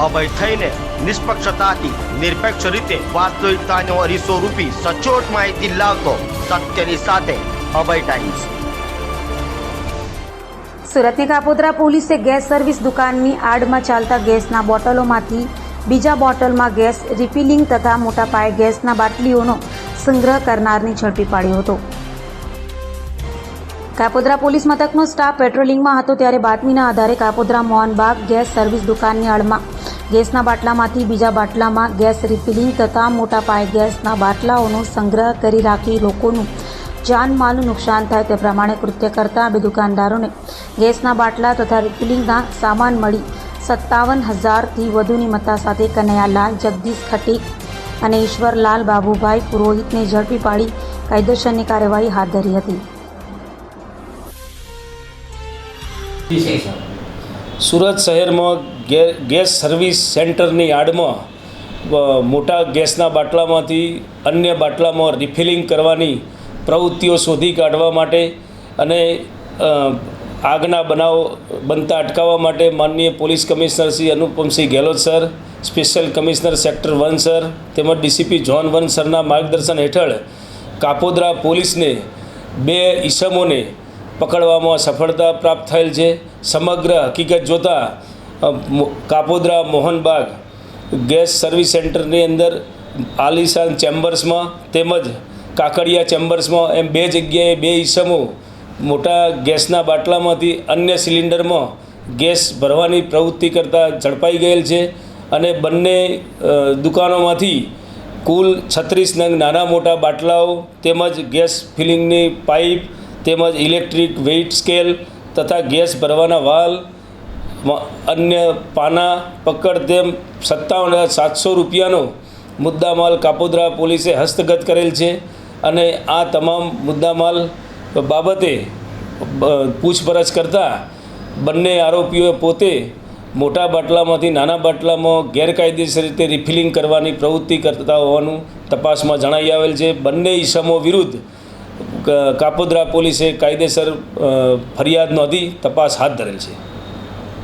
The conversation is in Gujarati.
અભય થઈને નિષ્પક્ષતાથી નિરપેક્ષ રીતે વાસ્તવિકતાનો અરીસો રૂપી સચોટ માહિતી લાવતો સત્યની સાથે અભય ટાઈમ્સ। સુરતની કાપોદ્રા પોલીસે ગેસ સર્વિસ દુકાનની આડમાં ચાલતા ગેસના બોટલોમાંથી બીજા બોટલમાં ગેસ રિફિલિંગ તથા મોટા પાયે ગેસના બાટલીઓનો સંગ્રહ કરનારને ઝડપી પાડ્યો હતો। કાપોદ્રા પોલીસ મથકનો સ્ટાફ પેટ્રોલિંગમાં હતો ત્યારે બાતમીના આધારે કાપોદ્રા મોહનબાગ ગેસ સર્વિસ દુકાનની આડમાં ગેસના બાટલામાંથી બીજા બાટલામાં ગેસ રિફિલિંગ તથા મોટા પાયે ગેસના બાટલાઓનો સંગ્રહ કરી રાખી લોકોનું જાનમાલનું નુકસાન થાય તે પ્રમાણે કૃત્ય કરતા બે દુકાનદારોને ગેસના બાટલા તથા રિફિલિંગના સામાન મળી 57,000થી વધુની મત્તા સાથે કનૈયાલાલ જગદીશ ખટીક અને ઈશ્વરલાલ બાબુભાઈ પુરોહિતને ઝડપી પાડી કાયદેસરની કાર્યવાહી હાથ ધરી હતી। સુરત શહેરમાં ગેસ સર્વિસ સેન્ટરની આડમાં મોટા ગેસના બાટલામાંથી અન્ય બાટલામાં રિફિલિંગ કરવાની પ્રવૃત્તિઓ શોધી કાઢવા માટે અને આગના બનાવ બનતા અટકાવવા માટે માનનીય police commissioner Shri Anupamsinh Gehlot sir, special commissioner sector 1 sir તેમજ ડીસીપી ઝોન 1 સરના માર્ગદર્શન હેઠળ કાપોદ્રા પોલીસને 2 ઈસમોને પકડવામાં સફળતા પ્રાપ્ત થયેલ છે। સમગ્ર હકીકત જોતાં કાપોદ્રા મોહનબાગ ગેસ સર્વિસ સેન્ટરની અંદર આલિશાન ચેમ્બર્સમાં તેમજ કાકડિયા ચેમ્બર્સમાં એમ 2 જગ્યાએ 2 ઈસમો મોટા ગેસના બાટલામાંથી અન્ય સિલિન્ડરમાં ગેસ ભરવાની પ્રવૃત્તિ કરતાં ઝડપાઈ ગયેલ છે અને બંને દુકાનોમાંથી કુલ 36 નંગ નાના મોટા બાટલાઓ તેમજ ગેસ ફિલિંગની પાઇપ તેમજ ઇલેક્ટ્રિક વેઇટ સ્કેલ તથા ગેસ ભરવાના વાલ અન્ય પાના પકડ તેમ 57,700 રૂપિયાનો મુદ્દામાલ કાપોદ્રા પોલીસે હસ્તગત કરેલ છે અને આ તમામ મુદ્દામાલ બાબતે પૂછપરછ કરતાં બંને આરોપીઓએ પોતે મોટા બાટલામાંથી નાના બાટલામાં ગેરકાયદેસર રીતે રિફિલિંગ કરવાની પ્રવૃત્તિ કરતા હોવાનું તપાસમાં જણાઈ આવેલ છે। બંને ઈસમો વિરુદ્ધ કાપોદ્રા પોલીસે કાયદેસર ફરિયાદ નોંધી તપાસ હાથ ધરેલ છે।